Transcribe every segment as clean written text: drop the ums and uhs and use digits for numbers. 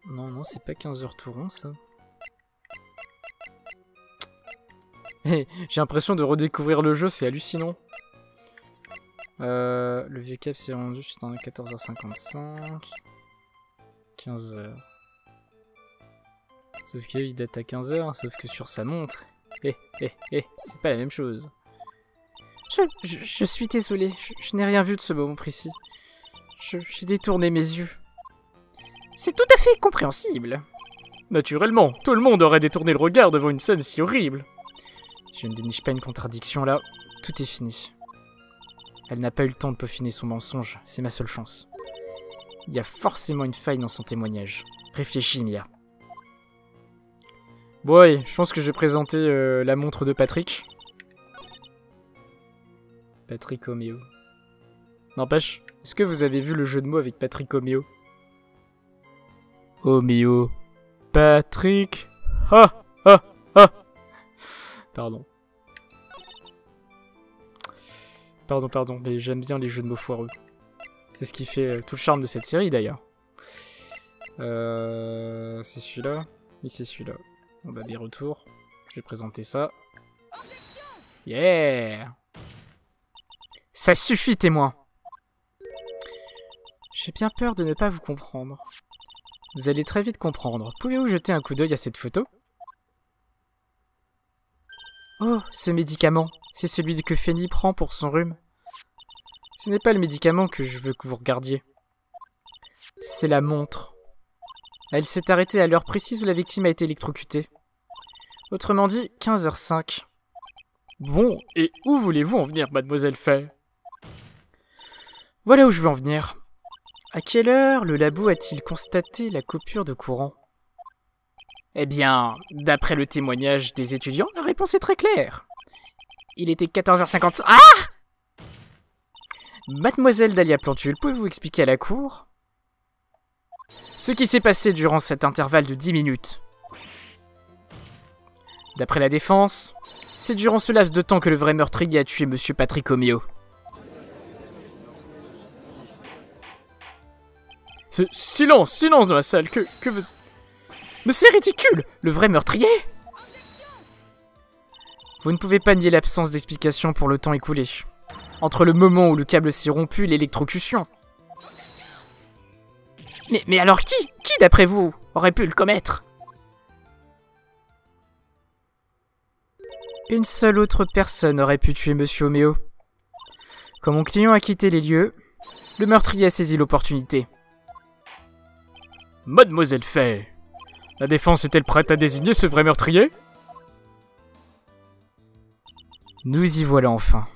Non, non, c'est pas 15h tout rond, ça. Hey, j'ai l'impression de redécouvrir le jeu, c'est hallucinant. Le vieux cap s'est rendu, c'est en 14h55. 15h. Sauf qu'il date à 15h, sauf que sur sa montre... c'est pas la même chose. Je suis désolé, je n'ai rien vu de ce moment précis. J'ai détourné mes yeux. C'est tout à fait compréhensible. Naturellement, tout le monde aurait détourné le regard devant une scène si horrible. Je ne déniche pas une contradiction là, tout est fini. Elle n'a pas eu le temps de peaufiner son mensonge, c'est ma seule chance. Il y a forcément une faille dans son témoignage. Réfléchis, Mia. Bon, ouais, je pense que je vais présenter la montre de Patrick. Patrick Omeo. N'empêche, est-ce que vous avez vu le jeu de mots avec Patrick Omeo? Omeo. Patrick. Ha ha ha. Pardon. Pardon, mais j'aime bien les jeux de mots foireux. C'est ce qui fait tout le charme de cette série d'ailleurs. C'est celui-là. Oui, c'est celui-là. On va des retours. Je vais présenter ça. Yeah! Ça suffit, témoin! J'ai bien peur de ne pas vous comprendre. Vous allez très vite comprendre. Pouvez-vous jeter un coup d'œil à cette photo? Oh, ce médicament. C'est celui que Fanny prend pour son rhume. Ce n'est pas le médicament que je veux que vous regardiez. C'est la montre. Elle s'est arrêtée à l'heure précise où la victime a été électrocutée. Autrement dit, 15h05. Bon, et où voulez-vous en venir, mademoiselle Fay? Voilà où je veux en venir. À quelle heure le labo a-t-il constaté la coupure de courant? Eh bien, d'après le témoignage des étudiants, la réponse est très claire. Il était 14h55. Ah! Mademoiselle Dahlia Plantule, pouvez-vous expliquer à la cour ce qui s'est passé durant cet intervalle de 10 minutes? D'après la défense, c'est durant ce laps de temps que le vrai meurtrier a tué Monsieur Patrick Omeo. Silence dans la salle, que veut... Mais c'est ridicule! Le vrai meurtrier? Vous ne pouvez pas nier l'absence d'explication pour le temps écoulé. Entre le moment où le câble s'est rompu et l'électrocution. Mais alors qui d'après vous, aurait pu le commettre? Une seule autre personne aurait pu tuer Monsieur Omeo. Quand mon client a quitté les lieux, le meurtrier a saisi l'opportunité. Mademoiselle Fay, la défense est-elle prête à désigner ce vrai meurtrier? Nous y voilà enfin.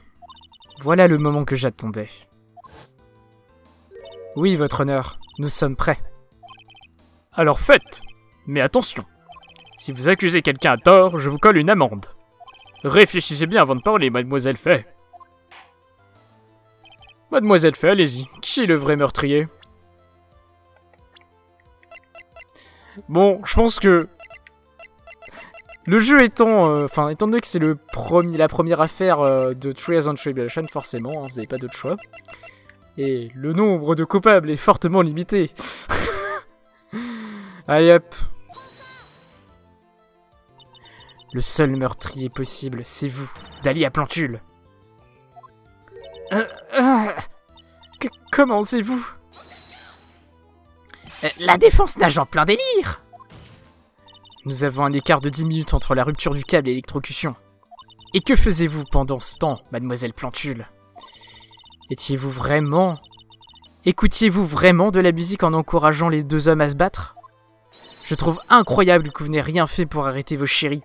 Voilà le moment que j'attendais. Oui, votre honneur, nous sommes prêts. Alors faites! Mais attention, si vous accusez quelqu'un à tort, je vous colle une amende. Réfléchissez bien avant de parler, mademoiselle Fay. Mademoiselle Fay, allez-y, qui est le vrai meurtrier? Bon, je pense que... Le jeu étant... étant donné que c'est la première affaire de Trials and Tribulation, forcément, hein, vous n'avez pas d'autre choix. Et le nombre de coupables est fortement limité. Allez hop. Le seul meurtrier possible, c'est vous, Dahlia Plantule. Comment c'est-vous? La défense nage en plein délire. Nous avons un écart de 10 minutes entre la rupture du câble et l'électrocution. Et que faisiez-vous pendant ce temps, mademoiselle Plantule? Étiez-vous vraiment... Écoutiez-vous vraiment de la musique en encourageant les deux hommes à se battre? Je trouve incroyable que vous n'ayez rien fait pour arrêter vos chéris.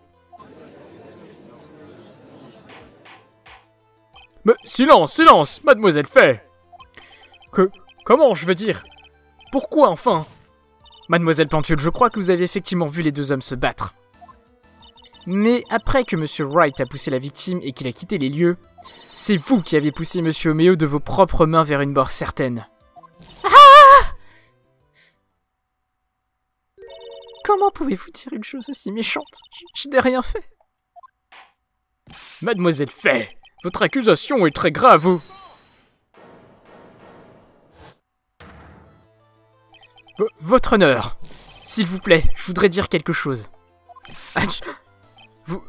Mais silence, mademoiselle Fay. Comment, je veux dire? Pourquoi, enfin? Mademoiselle Plantule, je crois que vous avez effectivement vu les deux hommes se battre. Mais après que Monsieur Wright a poussé la victime et qu'il a quitté les lieux, c'est vous qui avez poussé Monsieur Omeo de vos propres mains vers une mort certaine. Ah! Comment pouvez-vous dire une chose aussi méchante? Je n'ai rien fait. Mademoiselle Fay, votre accusation est très grave. Votre honneur, S'il vous plaît, je voudrais dire quelque chose. Vous,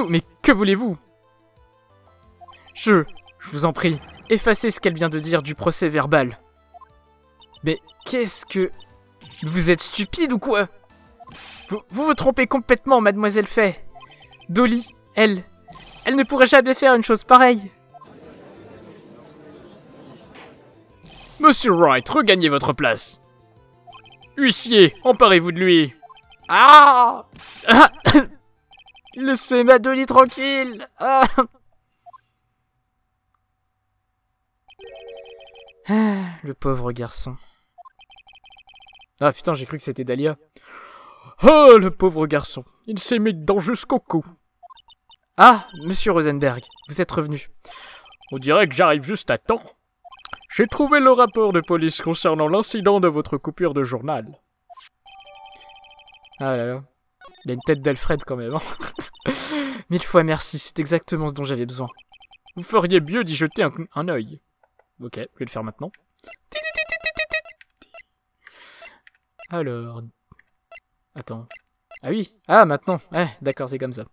mais que voulez-vous? Je vous en prie, effacez ce qu'elle vient de dire du procès verbal. Mais qu'est-ce que... Vous êtes stupide ou quoi? Vous vous trompez complètement, mademoiselle Fay. Dolly, elle ne pourrait jamais faire une chose pareille. Monsieur Wright, regagnez votre place. Huissier, emparez-vous de lui. Ah, ah laissez ma Dolly tranquille. Ah. Le pauvre garçon. Ah putain, j'ai cru que c'était Dahlia. Oh, le pauvre garçon, il s'est mis dedans jusqu'au cou. Ah, monsieur Rosenberg, vous êtes revenu. On dirait que j'arrive juste à temps. J'ai trouvé le rapport de police concernant l'incident de votre coupure de journal. Ah là là, il a une tête d'Alfred quand même. Hein. 1000 fois merci, c'est exactement ce dont j'avais besoin. Vous feriez mieux d'y jeter un œil. Ok, je vais le faire maintenant. Alors... Attends. Ah oui, ah maintenant. Ouais, d'accord, c'est comme ça.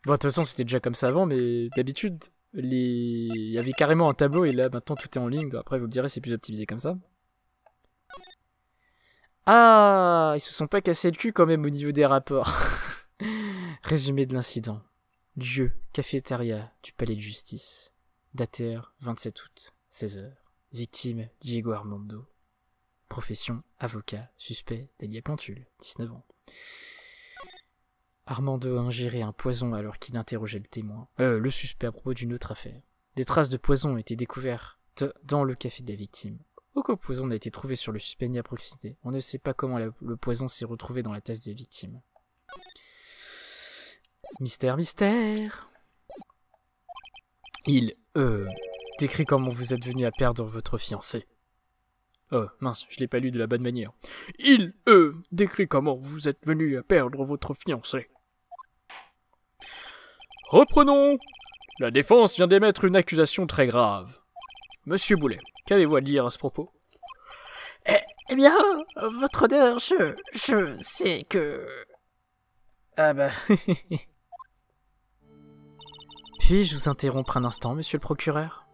Bon, de toute façon, c'était déjà comme ça avant, mais d'habitude, il y avait carrément un tableau, et là, maintenant, tout est en ligne. Après, vous me direz, c'est plus optimisé comme ça. Ah, ils se sont pas cassés le cul quand même au niveau des rapports. Résumé de l'incident. Lieu, cafétéria du palais de justice. Dateur, 27 août, 16h. Victime, Diego Armando. Profession, avocat. Suspect, Dahlia Plantule, 19 ans. Armando a ingéré un poison alors qu'il interrogeait le suspect à propos d'une autre affaire. Des traces de poison ont été découvertes dans le café de la victime. Aucun poison n'a été trouvé sur le suspect ni à proximité. On ne sait pas comment le poison s'est retrouvé dans la tasse de la victime. Mystère, mystère. Il, décrit comment vous êtes venu à perdre votre fiancé. Oh, mince, je l'ai pas lu de la bonne manière. Il, décrit comment vous êtes venu à perdre votre fiancé. Reprenons. La défense vient d'émettre une accusation très grave. Monsieur Boulet, qu'avez-vous à dire à ce propos? Eh bien, votre honneur, je sais que... Ah bah... Puis-je vous interrompre un instant, monsieur le procureur?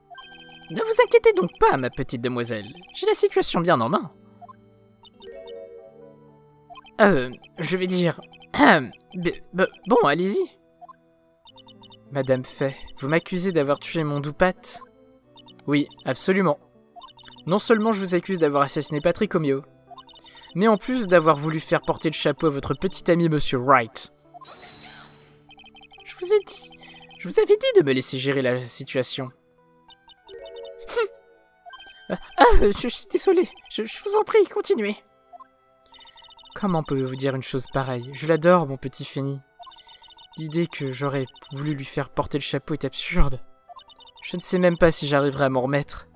Ne vous inquiétez donc pas, ma petite demoiselle. J'ai la situation bien en main. Je vais dire... bon, allez-y. Madame Fay, vous m'accusez d'avoir tué mon doux Pat? Oui, absolument. Non seulement je vous accuse d'avoir assassiné Patrick Omeo, mais en plus d'avoir voulu faire porter le chapeau à votre petit ami Monsieur Wright. Je vous avais dit de me laisser gérer la situation. Je suis désolé. Je vous en prie, continuez. Comment pouvez-vous dire une chose pareille? Je l'adore, mon petit Fenny. L'idée que j'aurais voulu lui faire porter le chapeau est absurde. Je ne sais même pas si j'arriverai à m'en remettre.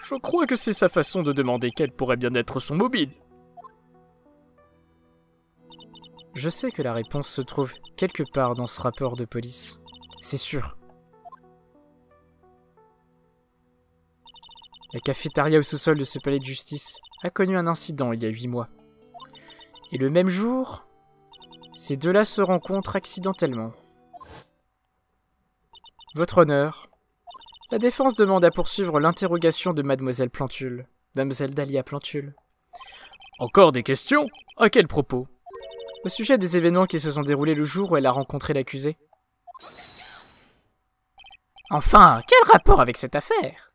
Je crois que c'est sa façon de demander quel pourrait bien être son mobile. Je sais que la réponse se trouve quelque part dans ce rapport de police. C'est sûr. La cafétéria au sous-sol de ce palais de justice a connu un incident il y a 8 mois. Et le même jour, ces deux-là se rencontrent accidentellement. Votre honneur, la défense demande à poursuivre l'interrogation de mademoiselle Plantule, mademoiselle Dahlia Plantule. Encore des questions? À quel propos? Au sujet des événements qui se sont déroulés le jour où elle a rencontré l'accusé. Enfin, quel rapport avec cette affaire?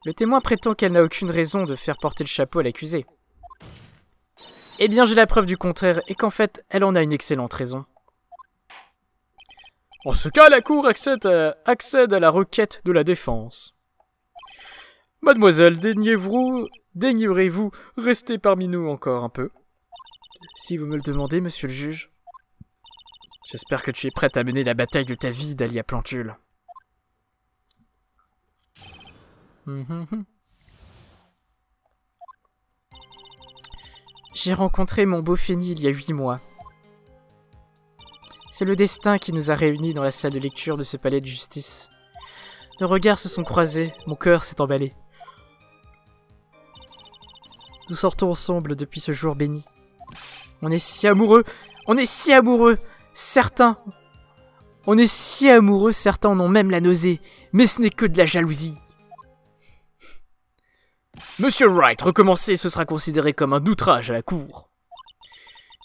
Le témoin prétend qu'elle n'a aucune raison de faire porter le chapeau à l'accusé. Eh bien, j'ai la preuve du contraire, et qu'en fait, elle en a une excellente raison. En ce cas, la Cour accède à la requête de la défense. Mademoiselle, daignerez-vous rester parmi nous encore un peu? Si vous me le demandez, monsieur le juge. J'espère que tu es prête à mener la bataille de ta vie, Dahlia Plantule. J'ai rencontré mon beau Fenny il y a 8 mois. C'est le destin qui nous a réunis dans la salle de lecture de ce palais de justice. Nos regards se sont croisés, mon cœur s'est emballé. Nous sortons ensemble depuis ce jour béni. On est si amoureux, on est si amoureux, certains. On est si amoureux, certains en ont même la nausée, mais ce n'est que de la jalousie. Monsieur Wright, recommencer, ce sera considéré comme un outrage à la cour.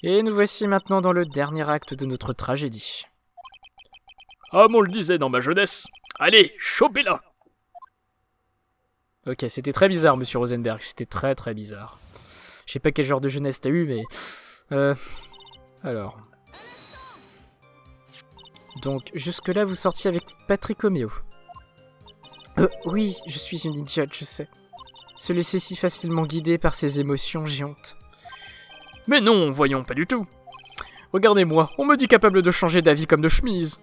Et nous voici maintenant dans le dernier acte de notre tragédie. Comme on le disait dans ma jeunesse, allez, chopez-la! Ok, c'était très bizarre, monsieur Rosenberg, c'était très très bizarre. Je sais pas quel genre de jeunesse t'as eu, mais... Alors... Donc, jusque-là, vous sortiez avec Patrick Romeo. Oui, je suis une idiote, je sais. Se laisser si facilement guider par ses émotions, j'ai honte. Mais non, voyons, pas du tout. Regardez-moi, on me dit capable de changer d'avis comme de chemise.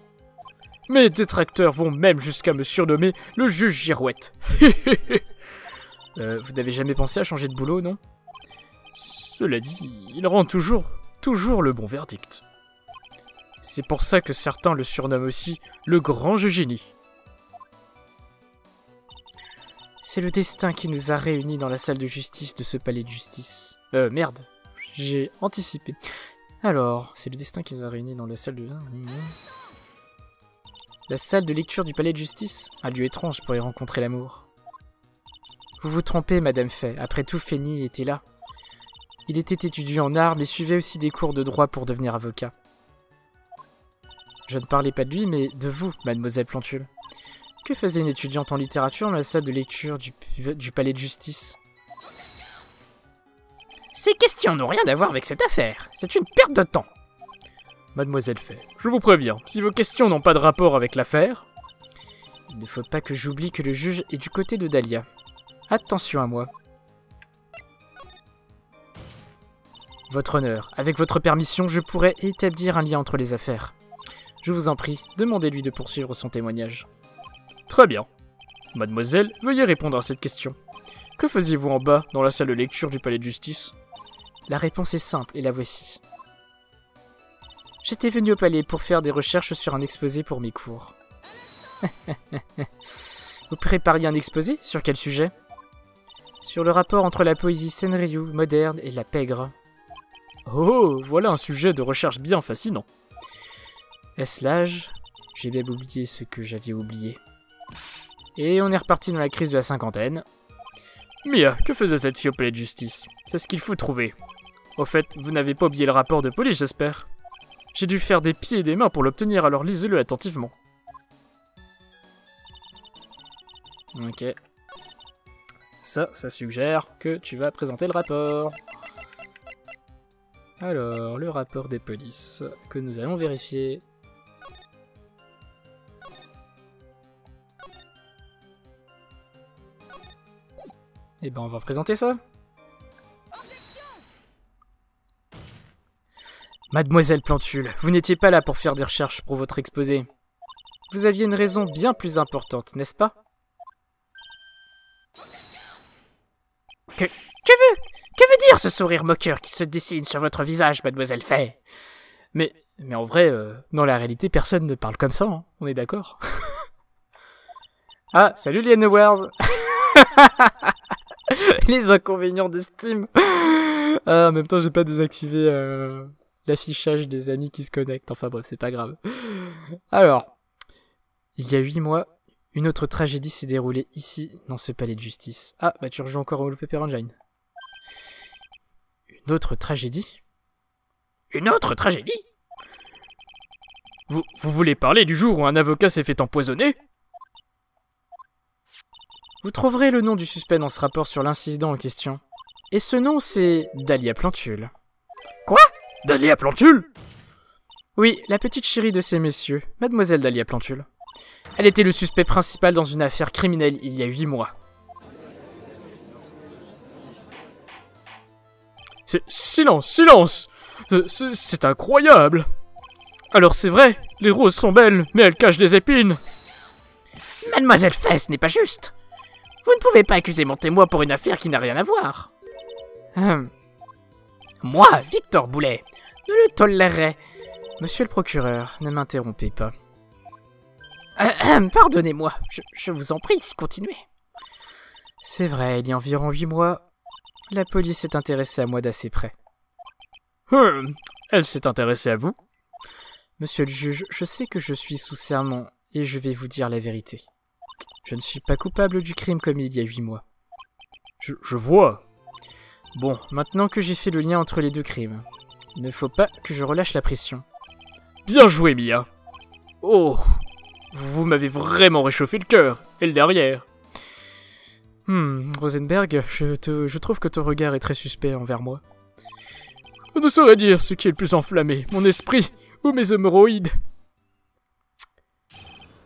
Mes détracteurs vont même jusqu'à me surnommer le juge Girouette. Vous n'avez jamais pensé à changer de boulot, non? Cela dit, il rend toujours le bon verdict. C'est pour ça que certains le surnomment aussi le grand génie. C'est le destin qui nous a réunis dans la salle de justice de ce palais de justice. Merde, j'ai anticipé. Alors, c'est le destin qui nous a réunis dans la salle de... La salle de lecture du palais de justice? Un lieu étrange pour y rencontrer l'amour. Vous vous trompez, Madame Fay. Après tout, Fanny était là. Il était étudiant en arts, mais suivait aussi des cours de droit pour devenir avocat. Je ne parlais pas de lui, mais de vous, Mademoiselle Plantule. Que faisait une étudiante en littérature dans la salle de lecture du palais de justice? Ces questions n'ont rien à voir avec cette affaire. C'est une perte de temps. Mademoiselle Fay, je vous préviens, si vos questions n'ont pas de rapport avec l'affaire... Il ne faut pas que j'oublie que le juge est du côté de Dahlia. Attention à moi. Votre honneur, avec votre permission, je pourrais établir un lien entre les affaires. Je vous en prie, demandez-lui de poursuivre son témoignage. Très bien. Mademoiselle, veuillez répondre à cette question. Que faisiez-vous en bas, dans la salle de lecture du palais de justice? La réponse est simple, et la voici. J'étais venu au palais pour faire des recherches sur un exposé pour mes cours. Vous prépariez un exposé? Sur quel sujet? Sur le rapport entre la poésie Senryu moderne et la pègre. Oh, voilà un sujet de recherche bien fascinant. Est-ce l'âge? J'ai même oublié ce que j'avais oublié. Et on est reparti dans la crise de la cinquantaine. Mia, que faisait cette fille au palais de justice? C'est ce qu'il faut trouver. Au fait, vous n'avez pas oublié le rapport de police, j'espère. J'ai dû faire des pieds et des mains pour l'obtenir, alors lisez-le attentivement. Ok. Ça suggère que tu vas présenter le rapport. Alors, le rapport des polices que nous allons vérifier. Eh ben, on va présenter ça. Mademoiselle Plantule, vous n'étiez pas là pour faire des recherches pour votre exposé. Vous aviez une raison bien plus importante, n'est-ce pas? Que veut dire ce sourire moqueur qui se dessine sur votre visage, Mademoiselle Fay? Mais en vrai, dans la réalité, personne ne parle comme ça, hein, on est d'accord? Ah, salut les Wars. Les inconvénients de Steam. Ah, en même temps, j'ai pas désactivé l'affichage des amis qui se connectent. Enfin bref, c'est pas grave. Alors, il y a 8 mois, une autre tragédie s'est déroulée ici, dans ce palais de justice. Ah, bah tu rejoins encore au Pepper Engine. Une autre tragédie? Une autre tragédie? Vous voulez parler du jour où un avocat s'est fait empoisonner? Vous trouverez le nom du suspect dans ce rapport sur l'incident en question. Et ce nom, c'est Dahlia Plantule. Quoi? Dahlia Plantule? Oui, la petite chérie de ces messieurs, Mademoiselle Dahlia Plantule. Elle était le suspect principal dans une affaire criminelle il y a 8 mois. Silence! C'est incroyable! Alors c'est vrai, les roses sont belles, mais elles cachent des épines. Mademoiselle Fay, ce n'est pas juste. Vous ne pouvez pas accuser mon témoin pour une affaire qui n'a rien à voir. Moi, Victor Boulet, ne le tolérerai. Monsieur le procureur, ne m'interrompez pas. Pardonnez-moi, je vous en prie, continuez. C'est vrai, il y a environ 8 mois, La police est intéressée à moi d'assez près. Elle s'est intéressée à vous? Monsieur le juge, je sais que je suis sous serment et je vais vous dire la vérité. Je ne suis pas coupable du crime commis il y a 8 mois. Je vois. Bon, maintenant que j'ai fait le lien entre les deux crimes, il ne faut pas que je relâche la pression. Bien joué, Mia. Oh, vous m'avez vraiment réchauffé le cœur et le derrière. Rosenberg, je trouve que ton regard est très suspect envers moi. On ne saurait dire ce qui est le plus enflammé, mon esprit ou mes hémorroïdes.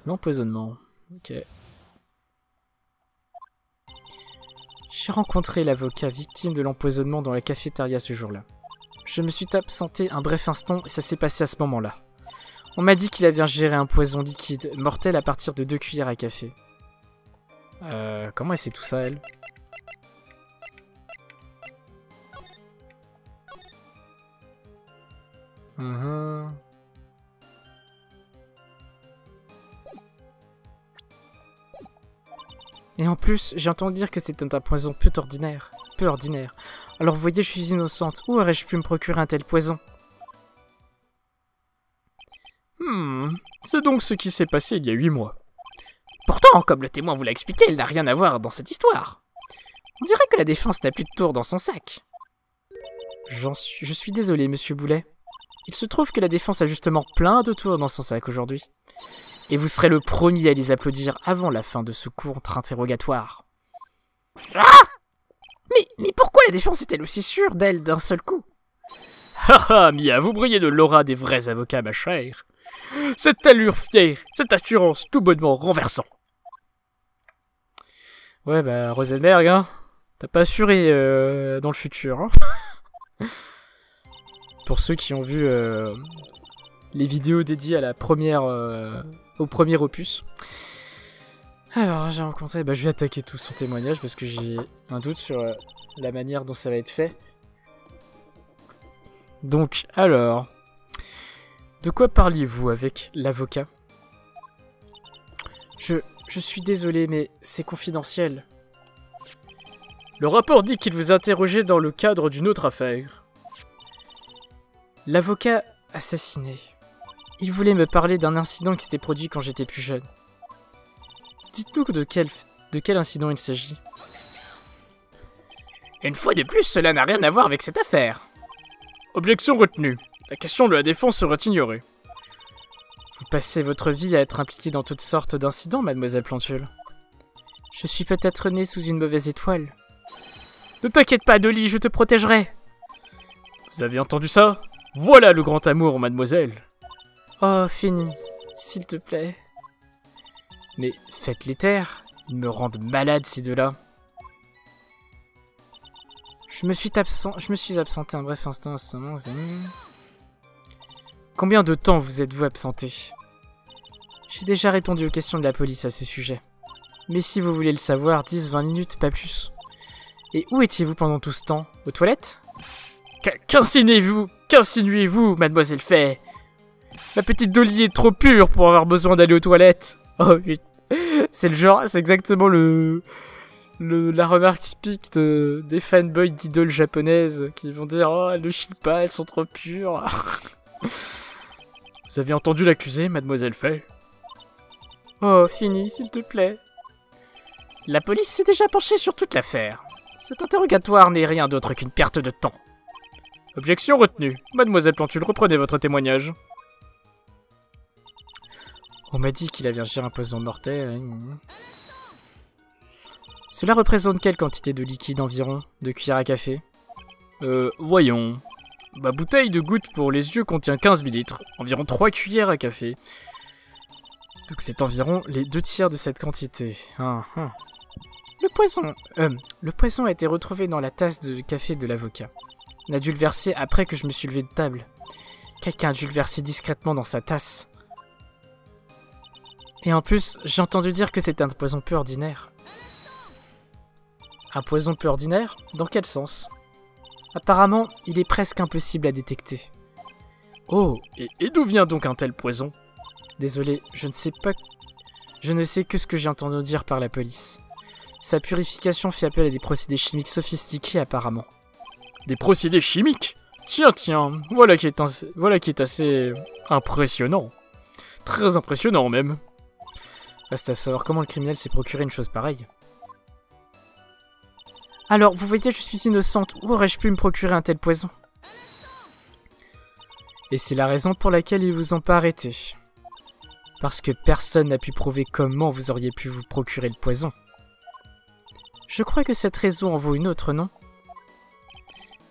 L'empoisonnement. Ok. J'ai rencontré l'avocat victime de l'empoisonnement dans la cafétéria ce jour-là. Je me suis absenté un bref instant et ça s'est passé à ce moment-là. On m'a dit qu'il avait ingéré un poison liquide mortel à partir de 2 cuillères à café. Comment elle sait tout ça, elle? Et en plus, j'ai entendu dire que c'était un poison peu ordinaire. Alors vous voyez, je suis innocente. Où aurais-je pu me procurer un tel poison? C'est donc ce qui s'est passé il y a 8 mois. Pourtant, comme le témoin vous l'a expliqué, il n'a rien à voir dans cette histoire. On dirait que la défense n'a plus de tours dans son sac. Je suis désolé, monsieur Boulet. Il se trouve que la défense a justement plein de tours dans son sac aujourd'hui. Et vous serez le premier à les applaudir avant la fin de ce contre-interrogatoire. Ah! Mais pourquoi la défense est-elle aussi sûre d'elle d'un seul coup? Haha, Mia, vous brillez de l'aura des vrais avocats, ma chère. Cette allure fière, cette assurance tout bonnement renversant. Ouais, bah, Rosenberg, hein. T'as pas assuré dans le futur, hein. Pour ceux qui ont vu les vidéos dédiées à la première, au premier opus. Alors, j'ai rencontré... Bah, je vais attaquer tout son témoignage parce que j'ai un doute sur la manière dont ça va être fait. Donc, alors... De quoi parliez-vous avec l'avocat? Je suis désolé, mais c'est confidentiel. Le rapport dit qu'il vous interrogeait dans le cadre d'une autre affaire. L'avocat assassiné. Il voulait me parler d'un incident qui s'était produit quand j'étais plus jeune. Dites-nous de quel incident il s'agit. Une fois de plus, cela n'a rien à voir avec cette affaire. Objection retenue. La question de la défense sera ignorée. Vous passez votre vie à être impliqué dans toutes sortes d'incidents, mademoiselle Plantule. Je suis peut-être né sous une mauvaise étoile. Ne t'inquiète pas, Dolly, je te protégerai. Vous avez entendu ça? Voilà le grand amour, mademoiselle. Oh, fini, s'il te plaît. Mais faites-les taire, ils me rendent malade ces deux-là. Je me suis absenté un bref instant à ce moment, vous avez... Combien de temps vous êtes-vous absenté? J'ai déjà répondu aux questions de la police à ce sujet. Mais si vous voulez le savoir, 10-20 minutes, pas plus. Et où étiez-vous pendant tout ce temps? Aux toilettes? Qu'insinuez-vous, mademoiselle Fay? Ma petite Dolly est trop pure pour avoir besoin d'aller aux toilettes. Oh, c'est le genre, c'est exactement la remarque typique des fanboys d'idoles japonaises qui vont dire « Oh, elles ne chient pas, elles sont trop pures. » Vous avez entendu l'accusé, mademoiselle Fay? Oh, fini, s'il te plaît. La police s'est déjà penchée sur toute l'affaire. Cet interrogatoire n'est rien d'autre qu'une perte de temps. Objection retenue. Mademoiselle Plantule, reprenez votre témoignage. On m'a dit qu'il avait ingéré un poison mortel. Cela représente quelle quantité de liquide environ? 2 cuillères à café? Voyons. Ma bouteille de gouttes pour les yeux contient 15 ml, environ 3 cuillères à café. Donc c'est environ les 2 tiers de cette quantité. Le poison a été retrouvé dans la tasse de café de l'avocat. On a dû le verser après que je me suis levé de table. Quelqu'un a dû le verser discrètement dans sa tasse. Et en plus, j'ai entendu dire que c'était un poison peu ordinaire. Un poison peu ordinaire? Dans quel sens? Apparemment, il est presque impossible à détecter. Oh, et d'où vient donc un tel poison? Désolé, je ne sais que ce que j'ai entendu dire par la police. Sa purification fait appel à des procédés chimiques sophistiqués apparemment. Des procédés chimiques? Tiens, voilà qui est assez impressionnant. Très impressionnant même. Reste à savoir comment le criminel s'est procuré une chose pareille. Alors, vous voyez, je suis innocente. Où aurais-je pu me procurer un tel poison? Et c'est la raison pour laquelle ils vous ont pas arrêté. Parce que personne n'a pu prouver comment vous auriez pu vous procurer le poison. Je crois que cette raison en vaut une autre, non?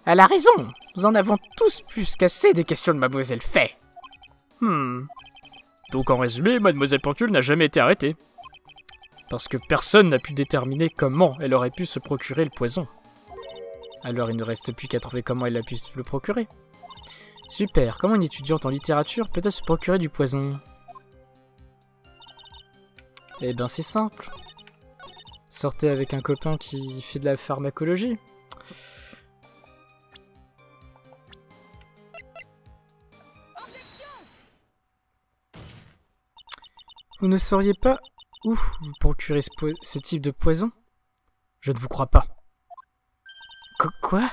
Elle a raison! Nous en avons tous plus qu'assez des questions de Mademoiselle Fay. Donc en résumé, Mademoiselle Pentule n'a jamais été arrêtée. Parce que personne n'a pu déterminer comment elle aurait pu se procurer le poison. Alors il ne reste plus qu'à trouver comment elle a pu se le procurer. Super, comment une étudiante en littérature peut-elle se procurer du poison? Eh ben c'est simple. Sortez avec un copain qui fait de la pharmacologie. Vous ne sauriez pas où vous procurez ce type de poison? Je ne vous crois pas. Quoi?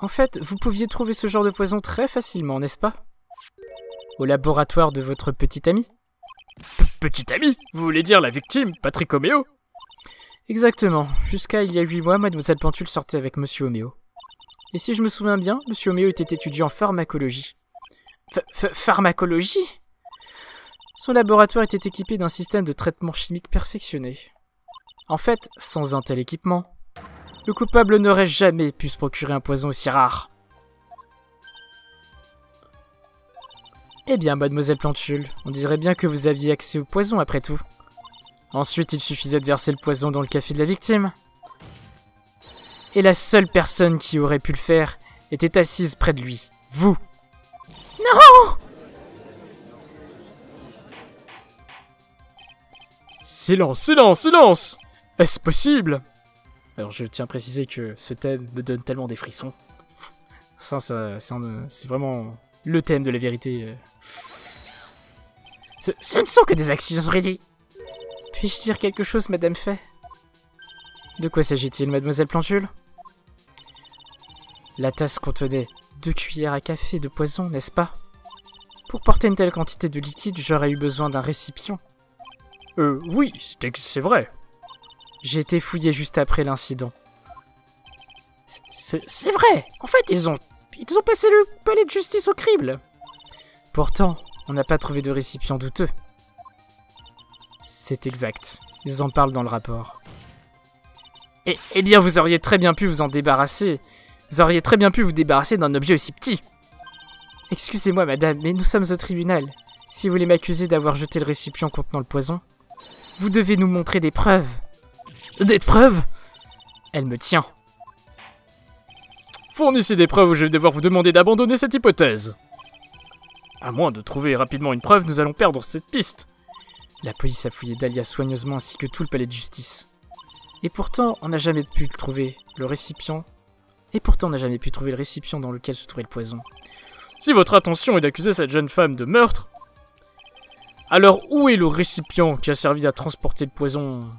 En fait, vous pouviez trouver ce genre de poison très facilement, n'est-ce pas? Au laboratoire de votre petit ami? Petit ami? Vous voulez dire la victime, Patrick Oméo? Exactement. Jusqu'à il y a 8 mois, Mademoiselle Pentule sortait avec Monsieur Oméo. Et si je me souviens bien, Monsieur Oméo était étudiant en pharmacologie. Pharmacologie? Son laboratoire était équipé d'un système de traitement chimique perfectionné. En fait, sans un tel équipement, le coupable n'aurait jamais pu se procurer un poison aussi rare. Eh bien, Mademoiselle Pentule, on dirait bien que vous aviez accès au poison après tout. Ensuite, il suffisait de verser le poison dans le café de la victime. Et la seule personne qui aurait pu le faire était assise près de lui. Vous. Non! Silence, silence, silence! Est-ce possible? Alors je tiens à préciser que ce thème me donne tellement des frissons. C'est vraiment le thème de la vérité. Ce ne sont que des actions Freddy. Puis-je dire quelque chose, Madame Fay? De quoi s'agit-il, Mademoiselle Pentule? La tasse contenait 2 cuillères à café de poison, n'est-ce pas? Pour porter une telle quantité de liquide, j'aurais eu besoin d'un récipient. Oui, c'est vrai. J'ai été fouillé juste après l'incident. C'est vrai. En fait, ils ont passé le palais de justice au crible. Pourtant, on n'a pas trouvé de récipient douteux. C'est exact. Ils en parlent dans le rapport. Eh bien, vous auriez très bien pu vous en débarrasser. Vous auriez très bien pu vous débarrasser d'un objet aussi petit. Excusez-moi, madame, mais nous sommes au tribunal. Si vous voulez m'accuser d'avoir jeté le récipient contenant le poison, vous devez nous montrer des preuves. Des preuves? Elle me tient. Fournissez des preuves ou je vais devoir vous demander d'abandonner cette hypothèse. À moins de trouver rapidement une preuve, nous allons perdre cette piste. La police a fouillé Dahlia soigneusement ainsi que tout le palais de justice. Et pourtant, on n'a jamais pu trouver le récipient. Dans lequel se trouvait le poison. Si votre intention est d'accuser cette jeune femme de meurtre, alors où est le récipient qui a servi à transporter le poison